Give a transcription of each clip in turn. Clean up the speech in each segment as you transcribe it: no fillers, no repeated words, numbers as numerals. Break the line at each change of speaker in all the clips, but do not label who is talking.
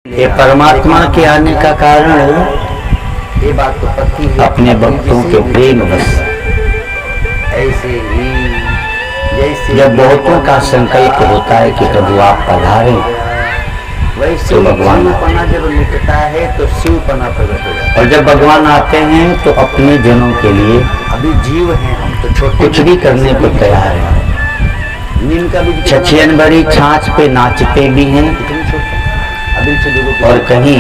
ये परमात्मा के आने का कारण
ये बात तो पक्की है।
अपने भक्तों के प्रेम बस।
ऐसे ही जैसे
जब बहुतों का संकल्प होता है कि प्रभु आप पधारें,
वैसे
तो भगवान
जीवपना जब मिटता है तो शिवपना प्रकट हो जाता है।
और जब भगवान आते हैं तो अपने जनों के लिए
अभी जीव हैं हम तो छोटे,
कुछ भी करने को तैयार हैं।
नीम का बीज
छछियन भरी छाछ पे नाचते भी हैं
कितने छोटे अभी से लोगों
और कहीं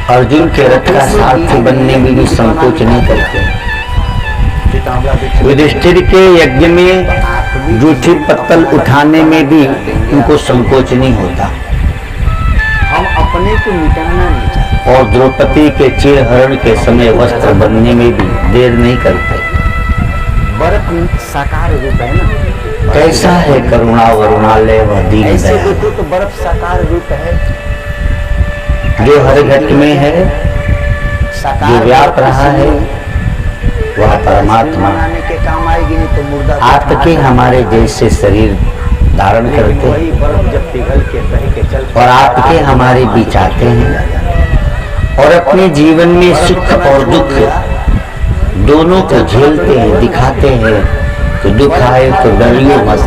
अर्जुन के रथ का सारथी बनने में भी संकोच नहीं करते। युधिष्ठिर के यज्ञ में जूठी पत्तल उठाने में भी उनको संकोच नहीं होता
हम अपने को मिटाना नहीं चाहते।
और द्रौपदी के चिरहरण के समय वस्त्र बनने में भी देर नहीं करते।
बर्फ साकार रूप है ना।
कैसा है करुणा वरुणालय वह दीन
ऐसे
दयाल,
देखो तो बर्फ साकार रूप है,
जो हर घट में है, जो व्याप रहा है वह परमात्मा
बनाने के काम आएगी, नहीं तो मुर्दा
आपके हमारे जैसे शरीर धारण करते
वही बर्फ जब पिघल के बह के चल
और आपके हमारे बीच आते हैं और अपने जीवन में सुख और दुख दोनों को झेलते हैं, दिखाते हैं कि दुख आए तो डरियो मत,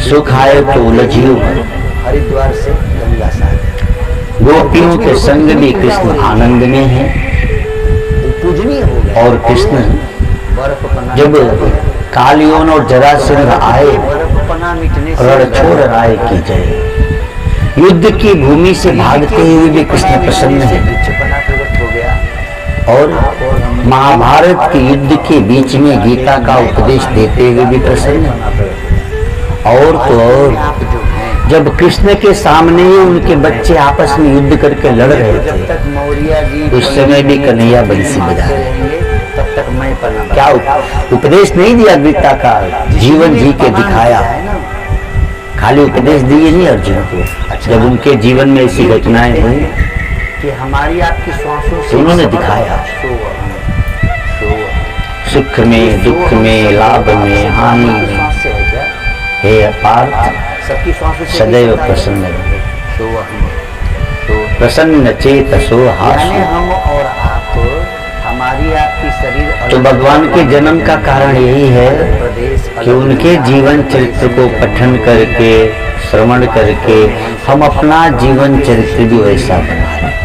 सुख आए तो उलझियो मत।
हरिद्वार से गंगा सागर
गोपियों के संग भी कृष्ण आनंद में है
पूजनीय हो गया।
और कृष्ण
बर्फ पना
जब कालियोन और जरासंध आए
बर्फ पना मिटने से
रणछोड़ राय की जय। युद्ध की भूमि से भागते हुए भी कृष्ण प्रसन्न है
पना प्रकट हो गया।
और महाभारत के युद्ध के बीच में गीता का उपदेश देते हुए भी प्रसन्न है। और तो और
आप जो हैं
जब कृष्ण के सामने ही उनके बच्चे आपस में युद्ध करके लड़ रहे
जब
थे
तक मौर्य जी
उस समय भी कन्हैया बंसी बजा रहे
रहेंगे तब तक मैं पना
क्या उपदेश नहीं दिया गीता का, जीवन जी के दिखाया।
है ना।
खाली उपदेश दिए नहीं अर्जुन को, जब उनके जीवन में ऐसी घटनाएं हुई
कि हमारी आपकी श्वासों से
तो उन्होंने दिखाया। सुख में दुख में लाभ में हानि में
श्वास से है क्या?
हे अपार्थ
सबकी श्वासों से
सदैव
भी
प्रसन्न रहो,
तो
प्रसन्न चेतसो
यानी
हासो।
हम और आप हमारी आपकी शरीर
तो भगवान के जन्म का कारण यही है
प्रदेश
कि उनके जीवन चरित्र को पठन करके श्रवण करके हम अपना जीवन चरित्र भी वैसा बना लें।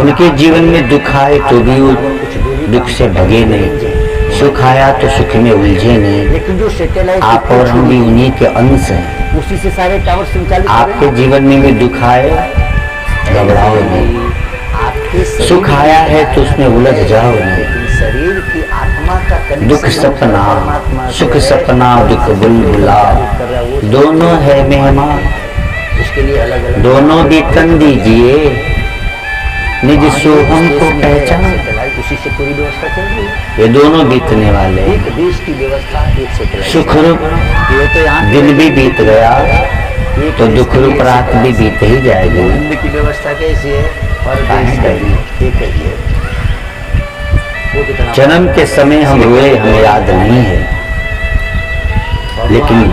उनके जीवन में दुख आए तो भी वो दुख से भगे नहीं, सुख आया तो सुख में उलझे नहीं।
लेकिन जो सैटेलाइट
आप और हम भी उन्हीं के अंश हैं।
उसी से सारे टावर संचालित हो रहे
आपके जीवन में भी दुख आए घबराओ नहीं,
हैं। आपके शरीर
सुख आया है तो उसमें उलझ जाओ नहीं।
लेकिन शरीर की आत्मा का connection
दुख सपना
परमात्मा से
सुख
है।
सपना दुख बुलबुला
कर रहा है, वो
दोनों है मेहमान,
उसके लिए अलग अलग
दोनों भी तन दीजिए निज सोहम को पहचान।
सैटेलाइट उसी से पूरी व्यवस्था चल रही है।
ये दोनों बीतने वाले हैं।
एक देश की व्यवस्था एक सैटेलाइट
सुख रूप
ये तो यहाँ
दिन भी बीत गया
एक
तो
देश
दुख
की
रूप रात भी बीत ही जाएगी।
हिंद की व्यवस्था कैसी है और देश की एक ही है। वो कितना
जन्म के समय हम रोए हमें याद नहीं है, लेकिन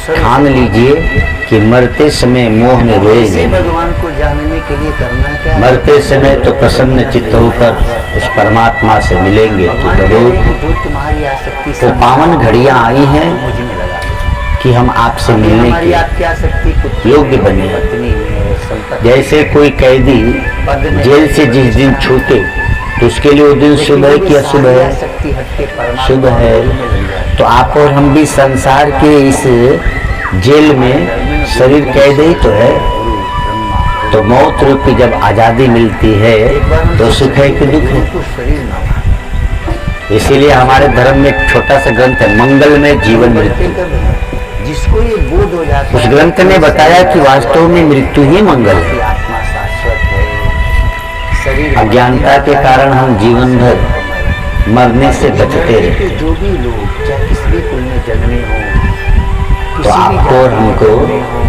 ठान लीजिए कि मरते समय मोह में
ऐसे
रोएंगे।
भगवान को जानने के लिए करना क्या है?
मरते समय तो प्रसन्न चित्त होकर उस परमात्मा से मिलेंगे। तो प्रभु
जो तुम्हारी आसक्ति
तो पावन घड़ियां आई हैं
मुझ में लगा दो।
कि हम आपसे मिलने
हमारी
के
आपकी आसक्ति कुत्ते
योग्य
में,
बने।
पत्नी में, संपत्ति
जैसे कोई कैदी जेल से जिस दिन छूटे तो उसके लिए वो दिन शुभ है कि अशुभ है?
आसक्ति हटके परमात्मा
शुभ है।
में लग जाए।
तो आप और हम भी संसार के इस जेल में शरीर कैद ही तो है। तो मौत रूपी जब आजादी मिलती है तो सुख है कि दुख है?
तो शरीर ना
इसीलिए हमारे धर्म में एक छोटा सा ग्रंथ है मंगल में जीवन मृत्यु।
जिसको ये बोध हो जाता
उस
है
ग्रंथ ने बताया कि वास्तव में मृत्यु ही मंगल
कि
है।
आत्मा शाश्वत है, शरीर
अज्ञानता के कारण हम जीवन भर मरने से बचते रहते।
जो भी लोग चाहे किसी भी कुल में जन्मे हो,
तो आपको और हमको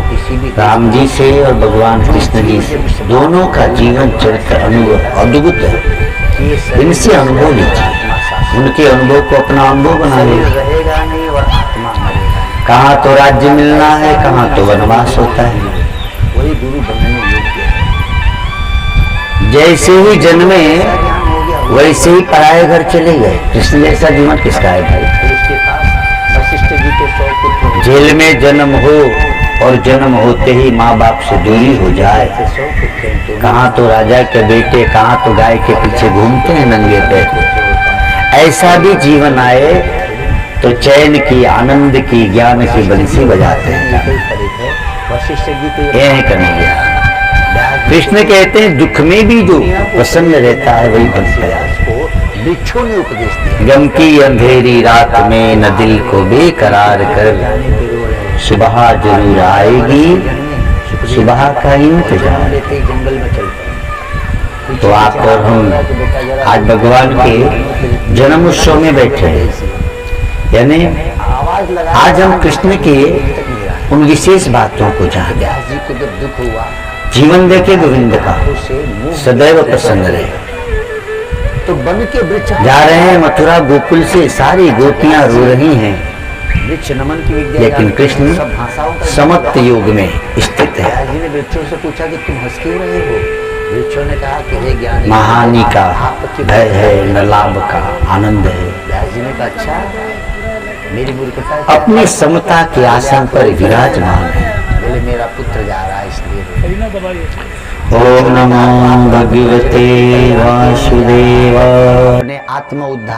किसी भी
राम जी से और भगवान कृष्ण जी से दोनों का जीवन चरित्र अनुभव अद्भुत है। इनसे अनुभव लीजिए, उनके अनुभव को अपना अनुभव बना
शरीर
लीजिए।
रहेगा नहीं और आत्मा मरेगा।
कहाँ तो राज्य मिलना है, कहाँ तो वनवास होता है।
वही गुरु बनने योग्य है।
जैसे ही जन्मे
ज्ञान हो गया
वैसे ही पराये घर चले गए। कृष्ण जैसा जीवन किसका है भाई?
फिर उसके पास वशिष्ठ जी के 100 पुत्र हो
जेल में जन्म हो और जन्म होते ही माँ बाप से दूरी हो जाए।
100 पुत्र हैं, तो
कहाँ तो राजा के बेटे, कहाँ तो गाय के पीछे घूमते हैं नंगे पैर। ऐसा भी जीवन आए तो चैन की, आनंद की, ज्ञान की बंसी बजाते हैं।
वशिष्ठ जी को
ये है कन्हैया। कृष्ण कहते हैं दुख में भी जो प्रसन्न रहता है वही बन गया।
को वृक्षों ने उपदेश दिया।
गम की अंधेरी रात में न दिल को बेकरार कर, सुबह जरूर आएगी, सुबह का इंतजार।
लेते ही जंगल में चलते हैं।
तो आप और हम आज भगवान के जन्म उत्सव में बैठे हैं, यानी
आवाज लगा
आज हम कृष्ण के उन विशेष बातों को जाने।
व्यास जी को जब दुख हुआ
जीवन देखे गोविंद का,
उसे मुंह
सदैव प्रसन्न रहे।
तो बन के वृक्ष
जा रहे हैं मथुरा गोकुल से, सारी गोपियां रो रही हैं,
वृक्ष नमन की विद्या
लेकिन
जानते
कृष्ण
हैं, सब भाषाओं का
समत्त योग में स्थित है।
व्यास जी ने वृक्षों से पूछा कि तुम हंस क्यों रहे हो? वृक्षों ने कहा कि हे ज्ञानी,
महाहानि का
आपकी
भय है, न लाभ का आनंद है।
व्यास जी ने कहा अच्छा मेरी मूर्खता है।
अपनी समता के आसन पर विराजमान है।
बोले मेरा पुत्र जा रहा है इसलिए
ओम नमो भगवते वासुदेवाय।
अपने आत्म उद्धार